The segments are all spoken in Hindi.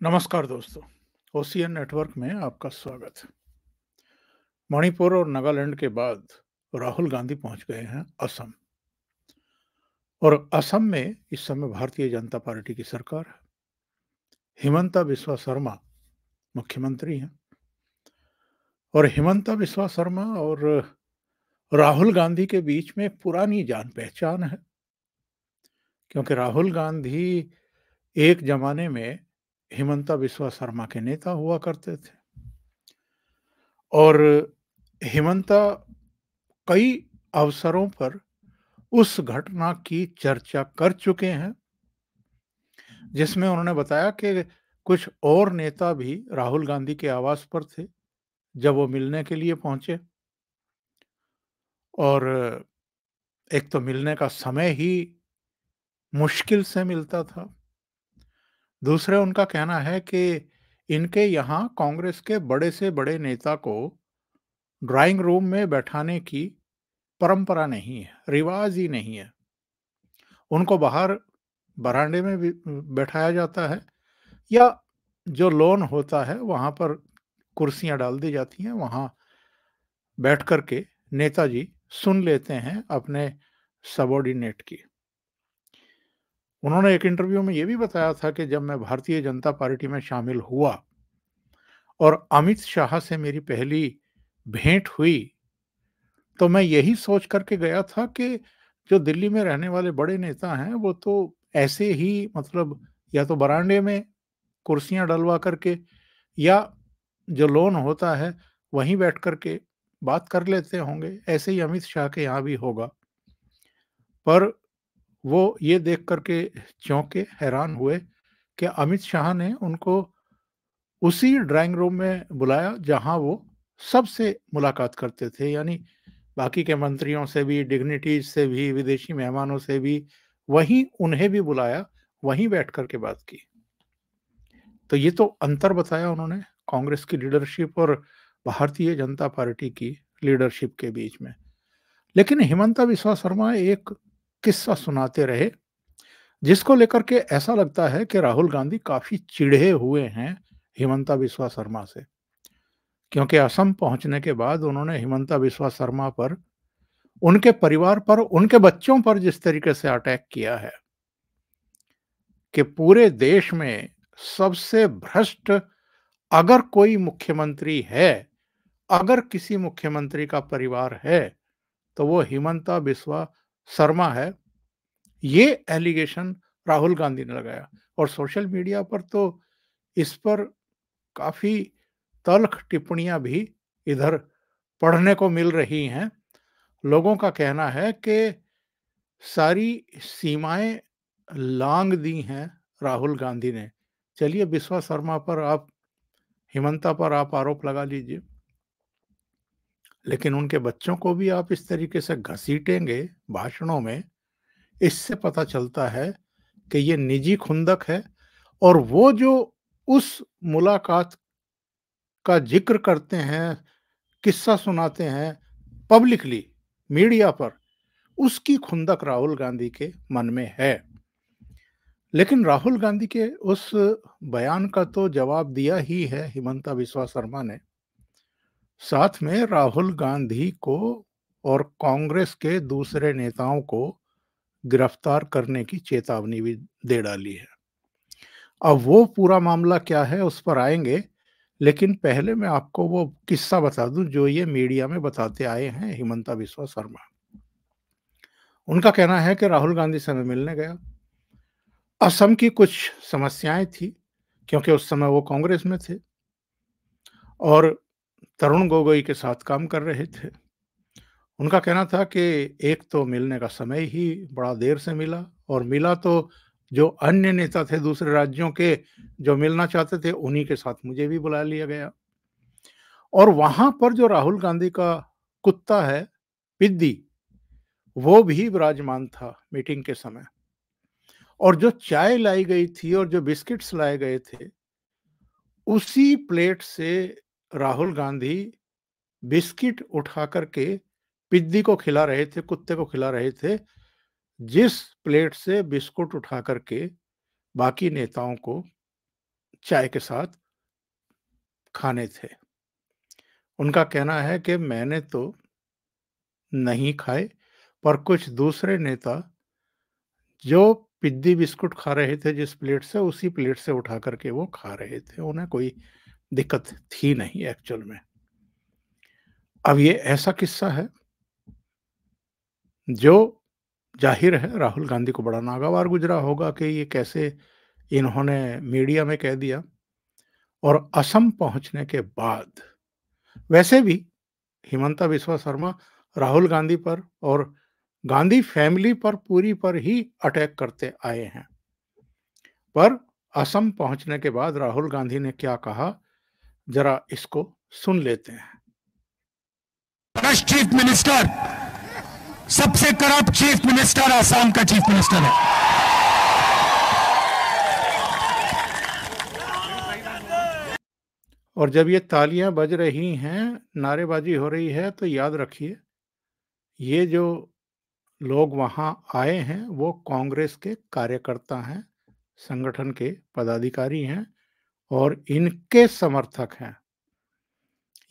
नमस्कार दोस्तों। ओशियन नेटवर्क में आपका स्वागत है। मणिपुर और नागालैंड के बाद राहुल गांधी पहुंच गए हैं असम। और असम में इस समय भारतीय जनता पार्टी की सरकार है। हिमंता बिस्वा शर्मा मुख्यमंत्री हैं। और हिमंता बिस्वा शर्मा और राहुल गांधी के बीच में पुरानी जान पहचान है, क्योंकि राहुल गांधी एक जमाने में हिमंता बिस्वा शर्मा के नेता हुआ करते थे। और हिमंता कई अवसरों पर उस घटना की चर्चा कर चुके हैं, जिसमें उन्होंने बताया कि कुछ और नेता भी राहुल गांधी के आवास पर थे जब वो मिलने के लिए पहुंचे। और एक तो मिलने का समय ही मुश्किल से मिलता था। दूसरे, उनका कहना है कि इनके यहाँ कांग्रेस के बड़े से बड़े नेता को ड्राइंग रूम में बैठाने की परंपरा नहीं है, रिवाज ही नहीं है। उनको बाहर बरामदे में भी बैठाया जाता है, या जो लॉन होता है वहाँ पर कुर्सियाँ डाल दी जाती हैं, वहाँ बैठ कर के नेताजी सुन लेते हैं अपने सबॉर्डिनेट की। उन्होंने एक इंटरव्यू में ये भी बताया था कि जब मैं भारतीय जनता पार्टी में शामिल हुआ और अमित शाह से मेरी पहली भेंट हुई, तो मैं यही सोच कर के गया था कि जो दिल्ली में रहने वाले बड़े नेता हैं, वो तो ऐसे ही, मतलब या तो बरामदे में कुर्सियाँ डलवा करके, या जो लॉन होता है वहीं बैठ कर के बात कर लेते होंगे। ऐसे ही अमित शाह के यहाँ भी होगा। पर वो ये देख कर के चौंके, हैरान हुए कि अमित शाह ने उनको उसी ड्राइंग रूम में बुलाया जहाँ वो सबसे मुलाकात करते थे, यानी बाकी के मंत्रियों से भी, डिग्निटीज से भी, विदेशी मेहमानों से भी, वहीं उन्हें भी बुलाया, वहीं बैठ कर के बात की। तो ये तो अंतर बताया उन्होंने कांग्रेस की लीडरशिप और भारतीय जनता पार्टी की लीडरशिप के बीच में। लेकिन हिमंता बिस्वा शर्मा एक किस्सा सुनाते रहे, जिसको लेकर के ऐसा लगता है कि राहुल गांधी काफी चिढ़े हुए हैं हिमंता बिस्वा शर्मा से। क्योंकि असम पहुंचने के बाद उन्होंने हिमंता बिस्वा शर्मा पर, उनके परिवार पर, उनके बच्चों पर जिस तरीके से अटैक किया है कि पूरे देश में सबसे भ्रष्ट अगर कोई मुख्यमंत्री है, अगर किसी मुख्यमंत्री का परिवार है, तो वो हिमंता बिस्वा शर्मा है। ये एलिगेशन राहुल गांधी ने लगाया। और सोशल मीडिया पर तो इस पर काफी तल्ख टिप्पणियां भी इधर पढ़ने को मिल रही हैं। लोगों का कहना है कि सारी सीमाएं लांघ दी हैं राहुल गांधी ने। चलिए, बिस्वा शर्मा पर आप, हिमंता पर आप आरोप लगा लीजिए, लेकिन उनके बच्चों को भी आप इस तरीके से घसीटेंगे भाषणों में, इससे पता चलता है कि ये निजी खुंदक है। और वो जो उस मुलाकात का जिक्र करते हैं, किस्सा सुनाते हैं पब्लिकली, मीडिया पर, उसकी खुंदक राहुल गांधी के मन में है। लेकिन राहुल गांधी के उस बयान का तो जवाब दिया ही है हिमंता बिस्वा शर्मा ने। साथ में राहुल गांधी को और कांग्रेस के दूसरे नेताओं को गिरफ्तार करने की चेतावनी भी दे डाली है। अब वो पूरा मामला क्या है उस पर आएंगे, लेकिन पहले मैं आपको वो किस्सा बता दूं जो ये मीडिया में बताते आए हैं हिमंता बिस्वा शर्मा। उनका कहना है कि राहुल गांधी से मैं मिलने गया। असम की कुछ समस्याएं थी, क्योंकि उस समय वो कांग्रेस में थे और तरुण गोगोई के साथ काम कर रहे थे। उनका कहना था कि एक तो मिलने का समय ही बड़ा देर से मिला, और मिला तो जो अन्य नेता थे दूसरे राज्यों के जो मिलना चाहते थे, उन्हीं के साथ मुझे भी बुला लिया गया। और वहां पर जो राहुल गांधी का कुत्ता है, पिद्दी, वो भी विराजमान था मीटिंग के समय। और जो चाय लाई गई थी और जो बिस्किट्स लाए गए थे, उसी प्लेट से राहुल गांधी बिस्किट उठा करके पिद्दी को खिला रहे थे, कुत्ते को खिला रहे थे, जिस प्लेट से बिस्कुट उठा करके बाकी नेताओं को चाय के साथ खाने थे। उनका कहना है कि मैंने तो नहीं खाए, पर कुछ दूसरे नेता जो पिद्दी बिस्कुट खा रहे थे जिस प्लेट से, उसी प्लेट से उठा कर के वो खा रहे थे। उन्हें कोई दिक्कत थी नहीं एक्चुअल में। अब ये ऐसा किस्सा है जो ज़ाहिर है राहुल गांधी को बड़ा नागवार गुज़रा होगा कि ये कैसे इन्होंने मीडिया में कह दिया। और असम पहुँचने के बाद वैसे भी हिमंता बिस्वा शर्मा राहुल गांधी पर और गांधी फैमिली पर पूरी पर ही अटैक करते आए हैं। पर असम पहुंचने के बाद राहुल गांधी ने क्या कहा, जरा इसको सुन लेते हैं। चीफ मिनिस्टर, सबसे करप्ट चीफ मिनिस्टर असम का चीफ मिनिस्टर है। और जब ये तालियां बज रही हैं, नारेबाजी हो रही है, तो याद रखिए ये जो लोग वहां आए हैं वो कांग्रेस के कार्यकर्ता हैं, संगठन के पदाधिकारी हैं और इनके समर्थक हैं।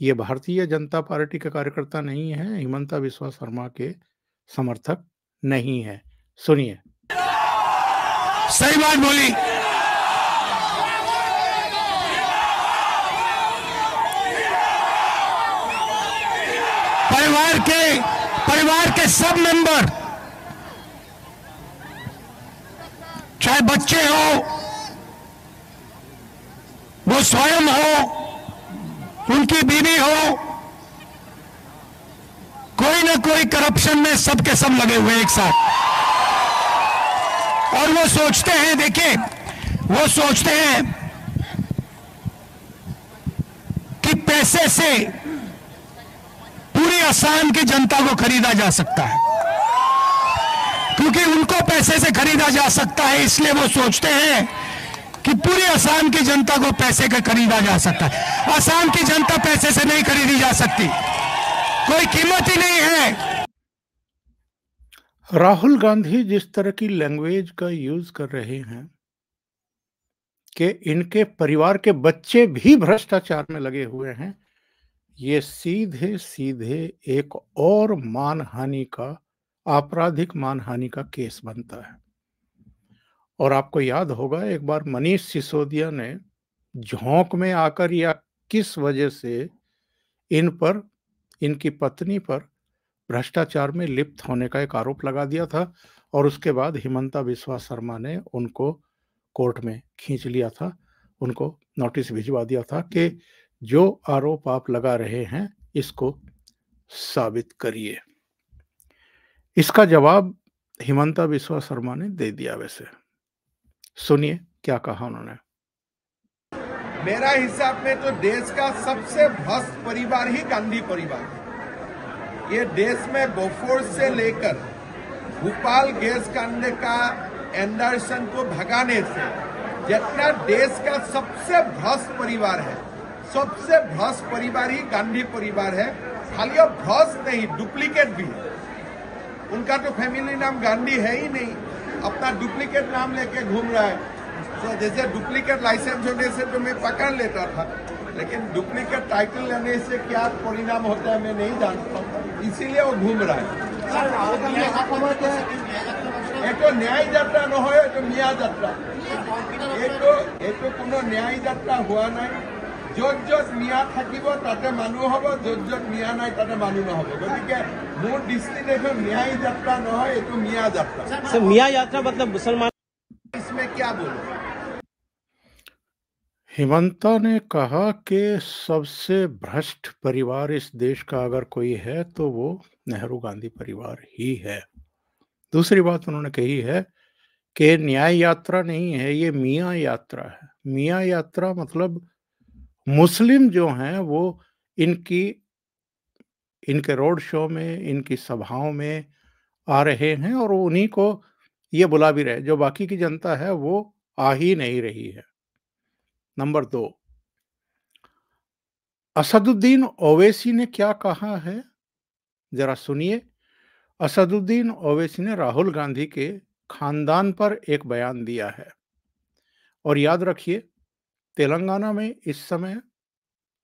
ये भारतीय जनता पार्टी के कार्यकर्ता नहीं है, हिमंता बिस्वा शर्मा के समर्थक नहीं है। सुनिए। सही बात बोली। परिवार के सब मेंबर, चाहे बच्चे हो, वो स्वयं हो, उनकी बीवी हो, कोई ना कोई करप्शन में सबके सब लगे हुए एक साथ। और वो सोचते हैं, देखिए, वो सोचते हैं कि पैसे से पूरी असम की जनता को खरीदा जा सकता है। क्योंकि उनको पैसे से खरीदा जा सकता है, इसलिए वो सोचते हैं कि पूरी असम की जनता को पैसे का खरीदा जा सकता है। असम की जनता पैसे से नहीं खरीदी जा सकती, कोई कीमत ही नहीं है। राहुल गांधी जिस तरह की लैंग्वेज का यूज कर रहे हैं कि इनके परिवार के बच्चे भी भ्रष्टाचार में लगे हुए हैं, ये सीधे सीधे एक और मानहानि का, आपराधिक मानहानि का केस बनता है। और आपको याद होगा एक बार मनीष सिसोदिया ने झोंक में आकर या किस वजह से इन पर, इनकी पत्नी पर भ्रष्टाचार में लिप्त होने का एक आरोप लगा दिया था और उसके बाद हिमंता बिस्वा शर्मा ने उनको कोर्ट में खींच लिया था, उनको नोटिस भिजवा दिया था कि जो आरोप आप लगा रहे हैं इसको साबित करिए। इसका जवाब हिमंता बिस्वा शर्मा ने दे दिया। वैसे सुनिए क्या कहा उन्होंने। मेरा हिसाब में तो देश का सबसे भ्रष्ट परिवार ही गांधी परिवार है। ये देश में बोफोर्स से लेकर भोपाल गैस कांड का एंडरसन को भगाने से जितना देश का सबसे भ्रष्ट परिवार है, सबसे भ्रष्ट परिवार ही गांधी परिवार है। खाली अब भ्रष्ट नहीं, डुप्लीकेट भी है। उनका तो फैमिली नाम गांधी है ही नहीं, अपना डुप्लीकेट नाम लेके घूम रहा है। तो जैसे डुप्लीकेट लाइसेंस होने से तो मैं पकड़ लेता था, लेकिन डुप्लीकेट टाइटल लेने से क्या परिणाम होता है मैं नहीं जानता, इसीलिए वो घूम रहा है। एक तो न्याय यात्रा न हो, एक तो मिया यात्रा, एक तो कोनो न्याय यात्रा हुआ नहीं। য'ত য'ত মিয়া থাকিব তাতে মানুহ হ'ব, য'ত য'ত মিয়া নাই তাতে মানুহ নহ'ব। গতিকে মোৰ দৃষ্টিত এইটো ন্যায় যাত্ৰা নহয়, এইটো মিয়া যাত্ৰা। सर मिया यात्रा मतलब मुसलमान, इसमें क्या बोलो। हिमंता ने कहा कि सबसे भ्रष्ट परिवार इस देश का अगर कोई है तो वो नेहरू गांधी परिवार ही है। दूसरी बात उन्होंने कही है कि न्याय यात्रा नहीं है, ये मिया यात्रा है। मिया यात्रा मतलब मुस्लिम जो हैं वो इनके रोड शो में, इनकी सभाओं में आ रहे हैं और उन्हीं को ये बुला भी रहे, जो बाकी की जनता है वो आ ही नहीं रही है। नंबर 2, असदुद्दीन ओवैसी ने क्या कहा है, जरा सुनिए। असदुद्दीन ओवैसी ने राहुल गांधी के खानदान पर एक बयान दिया है और याद रखिए तेलंगाना में इस समय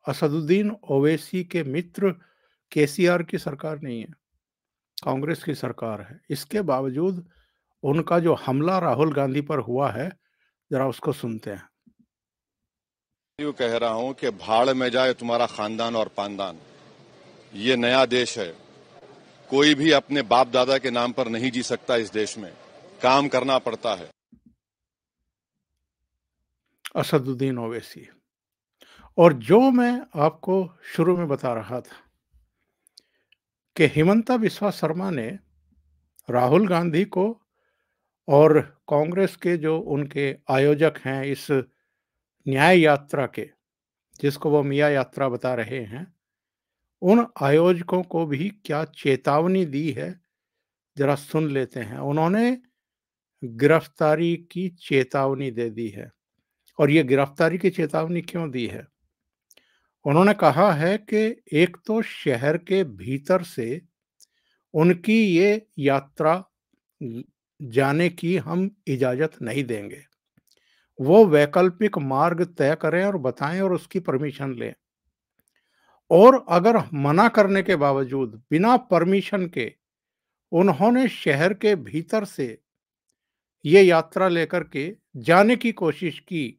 असदुद्दीन ओवैसी के मित्र केसीआर की सरकार नहीं है, कांग्रेस की सरकार है। इसके बावजूद उनका जो हमला राहुल गांधी पर हुआ है, जरा उसको सुनते हैं। यूं कह रहा हूं कि भाड़ में जाए तुम्हारा खानदान और पानदान। ये नया देश है, कोई भी अपने बाप दादा के नाम पर नहीं जी सकता। इस देश में काम करना पड़ता है। असदुद्दीन ओवैसी। और जो मैं आपको शुरू में बता रहा था कि हिमंता बिस्वा शर्मा ने राहुल गांधी को और कांग्रेस के जो उनके आयोजक हैं इस न्याय यात्रा के, जिसको वो मिया यात्रा बता रहे हैं, उन आयोजकों को भी क्या चेतावनी दी है, जरा सुन लेते हैं। उन्होंने गिरफ्तारी की चेतावनी दे दी है। और ये गिरफ्तारी की चेतावनी क्यों दी है? उन्होंने कहा है कि एक तो शहर के भीतर से उनकी ये यात्रा जाने की हम इजाजत नहीं देंगे। वो वैकल्पिक मार्ग तय करें और बताएं और उसकी परमिशन लें। और अगर मना करने के बावजूद बिना परमिशन के उन्होंने शहर के भीतर से ये यात्रा लेकर के जाने की कोशिश की,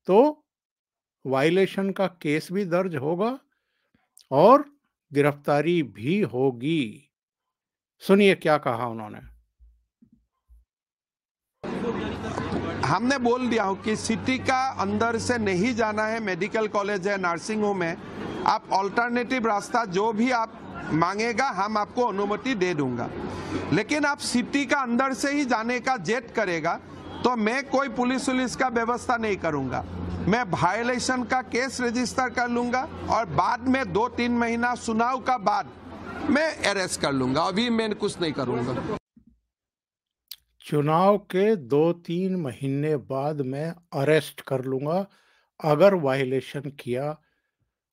तो वायलेशन का केस भी दर्ज होगा और गिरफ्तारी भी होगी। सुनिए क्या कहा उन्होंने। हमने बोल दिया हो कि सिटी का अंदर से नहीं जाना है, मेडिकल कॉलेज है, नर्सिंग होम है, आप ऑल्टरनेटिव रास्ता जो भी आप मांगेगा हम आपको अनुमति दे दूंगा। लेकिन आप सिटी का अंदर से ही जाने का जेट करेगा तो मैं कोई पुलिस का व्यवस्था नहीं करूंगा। मैं वायलेशन का केस रजिस्टर कर लूंगा और बाद में 2-3 महीना चुनाव का बाद मैं अरेस्ट कर लूंगा। अभी मैं कुछ नहीं करूंगा। चुनाव के 2-3 महीने बाद मैं अरेस्ट कर लूंगा अगर वायलेशन किया,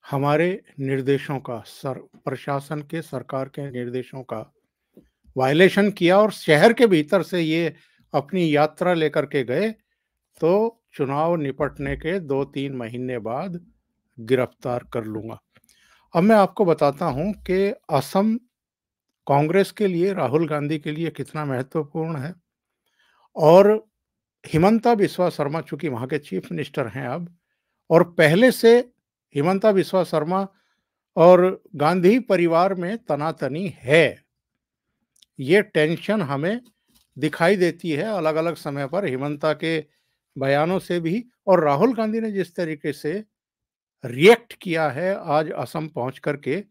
हमारे निर्देशों का, प्रशासन के, सरकार के निर्देशों का वायलेशन किया और शहर के भीतर से ये अपनी यात्रा लेकर के गए, तो चुनाव निपटने के 2-3 महीने बाद गिरफ्तार कर लूंगा। अब मैं आपको बताता हूं कि असम कांग्रेस के लिए, राहुल गांधी के लिए कितना महत्वपूर्ण है। और हिमंता बिस्वा शर्मा चूंकि वहां के चीफ मिनिस्टर हैं अब, और पहले से हिमंता बिस्वा शर्मा और गांधी परिवार में तनातनी है। ये टेंशन हमें दिखाई देती है अलग अलग समय पर, हिमंता के बयानों से भी, और राहुल गांधी ने जिस तरीके से रिएक्ट किया है आज असम पहुंच करके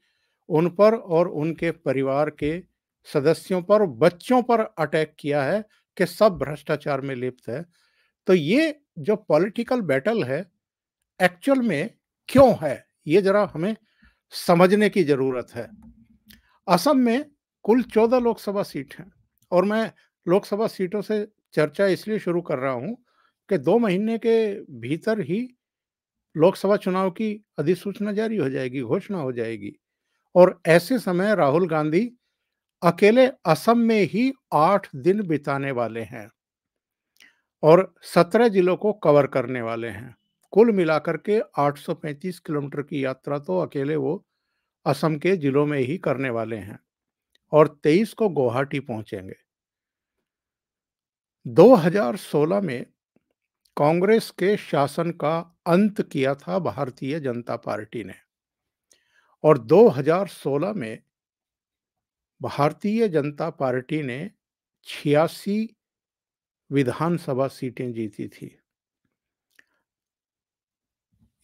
उन पर और उनके परिवार के सदस्यों पर, बच्चों पर अटैक किया है कि सब भ्रष्टाचार में लिप्त है। तो ये जो पॉलिटिकल बैटल है एक्चुअल में क्यों है, ये जरा हमें समझने की जरूरत है। असम में कुल 14 लोकसभा सीट हैं और मैं लोकसभा सीटों से चर्चा इसलिए शुरू कर रहा हूं कि 2 महीने के भीतर ही लोकसभा चुनाव की अधिसूचना जारी हो जाएगी, घोषणा हो जाएगी। और ऐसे समय राहुल गांधी अकेले असम में ही 8 दिन बिताने वाले हैं और 17 जिलों को कवर करने वाले हैं। कुल मिलाकर के 835 किलोमीटर की यात्रा तो अकेले वो असम के जिलों में ही करने वाले हैं और 23 को गुवाहाटी पहुंचेंगे। 2016 में कांग्रेस के शासन का अंत किया था भारतीय जनता पार्टी ने और 2016 में भारतीय जनता पार्टी ने 86 विधानसभा सीटें जीती थी।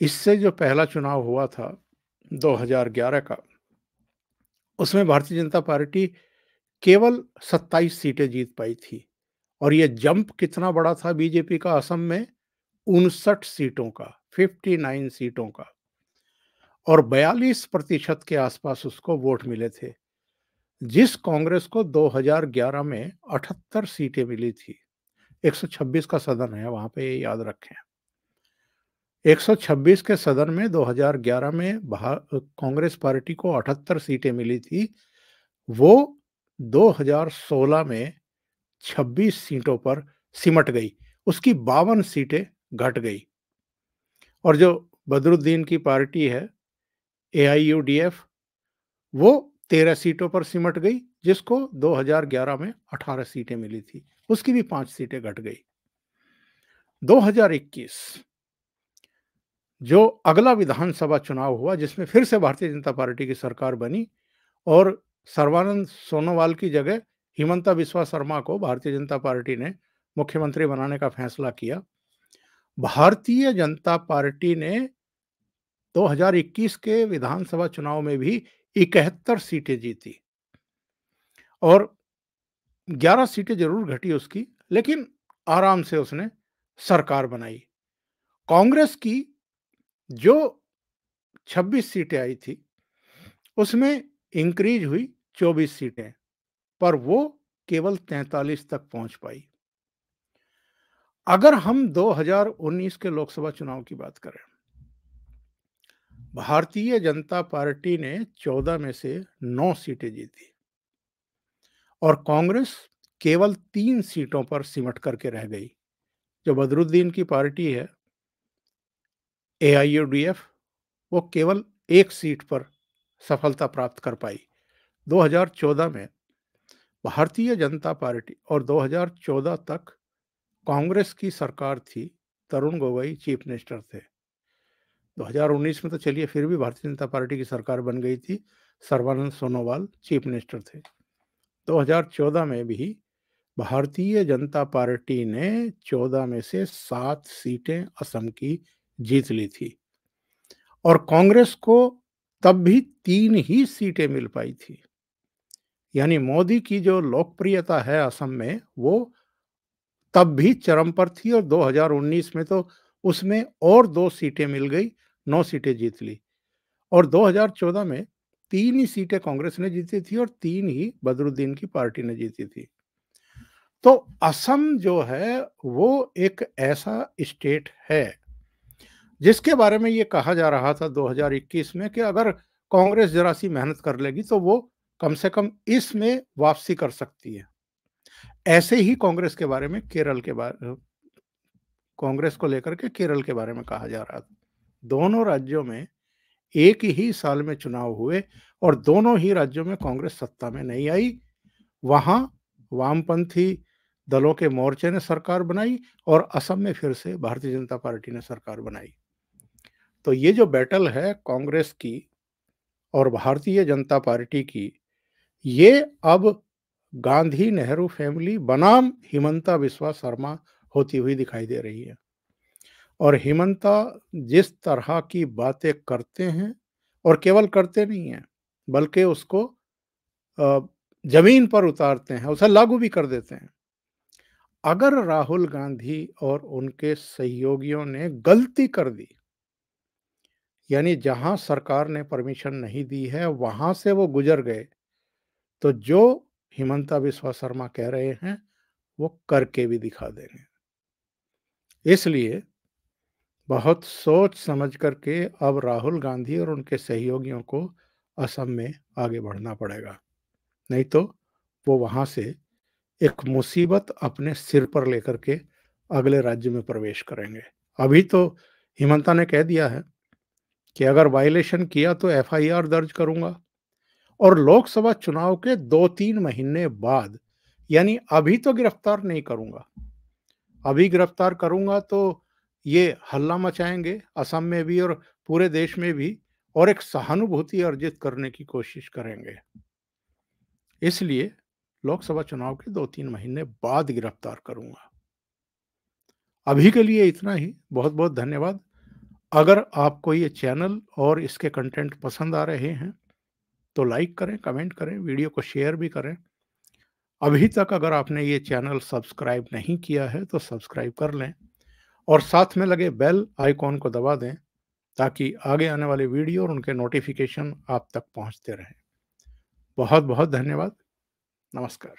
इससे जो पहला चुनाव हुआ था 2011 का, उसमें भारतीय जनता पार्टी केवल 27 सीटें जीत पाई थी और ये जंप कितना बड़ा था बीजेपी का असम में, 59 सीटों का, 59 सीटों का, और 42% के आसपास उसको वोट मिले थे। जिस कांग्रेस को 2011 में 78 सीटें मिली थी, 126 का सदन है वहां पे, ये याद रखें। 126 के सदन में 2011 में कांग्रेस पार्टी को 78 सीटें मिली थी, वो 2016 में 26 सीटों पर सिमट गई, उसकी 52 सीटें घट गई। और जो बदरुद्दीन की पार्टी है एआईयूडीएफ, वो 13 सीटों पर सिमट गई, जिसको 2011 में 18 सीटें मिली थी, उसकी भी 5 सीटें घट गई। 2021 जो अगला विधानसभा चुनाव हुआ, जिसमें फिर से भारतीय जनता पार्टी की सरकार बनी और सर्बानंद सोनोवाल की जगह हिमंता बिस्वा शर्मा को भारतीय जनता पार्टी ने मुख्यमंत्री बनाने का फैसला किया। भारतीय जनता पार्टी ने 2021 के विधानसभा चुनाव में भी 71 सीटें जीती और 11 सीटें जरूर घटी उसकी, लेकिन आराम से उसने सरकार बनाई। कांग्रेस की जो 26 सीटें आई थी, उसमें इंक्रीज हुई 24 सीटें, पर वो केवल 43 तक पहुंच पाई। अगर हम 2019 के लोकसभा चुनाव की बात करें, भारतीय जनता पार्टी ने 14 में से 9 सीटें जीती और कांग्रेस केवल 3 सीटों पर सिमट करके रह गई। जो बदरुद्दीन की पार्टी है एआईयूडीएफ, वो केवल 1 सीट पर सफलता प्राप्त कर पाई। 2014 में भारतीय जनता पार्टी और 2014 तक कांग्रेस की सरकार थी, तरुण गोगोई चीफ मिनिस्टर थे। 2019 में तो चलिए फिर भी भारतीय जनता पार्टी की सरकार बन गई थी, सर्बानंद सोनोवाल चीफ मिनिस्टर थे। 2014 में भी भारतीय जनता पार्टी ने 14 में से 7 सीटें असम की जीत ली थी और कांग्रेस को तब भी 3 ही सीटें मिल पाई थी। यानी मोदी की जो लोकप्रियता है असम में, वो तब भी चरम पर थी और 2019 में तो उसमें और 2 सीटें मिल गई, 9 सीटें जीत ली और 2014 में 3 ही सीटें कांग्रेस ने जीती थी और 3 ही बदरुद्दीन की पार्टी ने जीती थी। तो असम जो है वो एक ऐसा स्टेट है जिसके बारे में ये कहा जा रहा था 2021 में कि अगर कांग्रेस जरा सी मेहनत कर लेगी तो वो कम से कम इसमें वापसी कर सकती है। ऐसे ही कांग्रेस के बारे में कांग्रेस को लेकर के केरल के बारे में कहा जा रहा था। दोनों राज्यों में एक ही साल में चुनाव हुए और दोनों ही राज्यों में कांग्रेस सत्ता में नहीं आई। वहां वामपंथी दलों के मोर्चे ने सरकार बनाई और असम में फिर से भारतीय जनता पार्टी ने सरकार बनाई। तो ये जो बैटल है कांग्रेस की और भारतीय जनता पार्टी की, ये अब गांधी नेहरू फैमिली बनाम हिमंता बिस्वा शर्मा होती हुई दिखाई दे रही है। और हिमंता जिस तरह की बातें करते हैं, और केवल करते नहीं हैं बल्कि उसको जमीन पर उतारते हैं, उसे लागू भी कर देते हैं। अगर राहुल गांधी और उनके सहयोगियों ने गलती कर दी, यानी जहां सरकार ने परमिशन नहीं दी है वहां से वो गुजर गए, तो जो हिमंता बिस्वा शर्मा कह रहे हैं वो करके भी दिखा देंगे। इसलिए बहुत सोच समझ करके अब राहुल गांधी और उनके सहयोगियों को असम में आगे बढ़ना पड़ेगा, नहीं तो वो वहां से एक मुसीबत अपने सिर पर लेकर के अगले राज्य में प्रवेश करेंगे। अभी तो हिमंता ने कह दिया है कि अगर वायलेशन किया तो एफआईआर दर्ज करूंगा और लोकसभा चुनाव के 2-3 महीने बाद, यानी अभी तो गिरफ्तार नहीं करूंगा, अभी गिरफ्तार करूंगा तो ये हल्ला मचाएंगे असम में भी और पूरे देश में भी और एक सहानुभूति अर्जित करने की कोशिश करेंगे। इसलिए लोकसभा चुनाव के 2-3 महीने बाद गिरफ्तार करूंगा। अभी के लिए इतना ही। बहुत बहुत धन्यवाद। अगर आपको ये चैनल और इसके कंटेंट पसंद आ रहे हैं तो लाइक करें, कमेंट करें, वीडियो को शेयर भी करें। अभी तक अगर आपने ये चैनल सब्सक्राइब नहीं किया है तो सब्सक्राइब कर लें और साथ में लगे बेल आइकॉन को दबा दें ताकि आगे आने वाले वीडियो और उनके नोटिफिकेशन आप तक पहुंचते रहें। बहुत बहुत धन्यवाद। नमस्कार।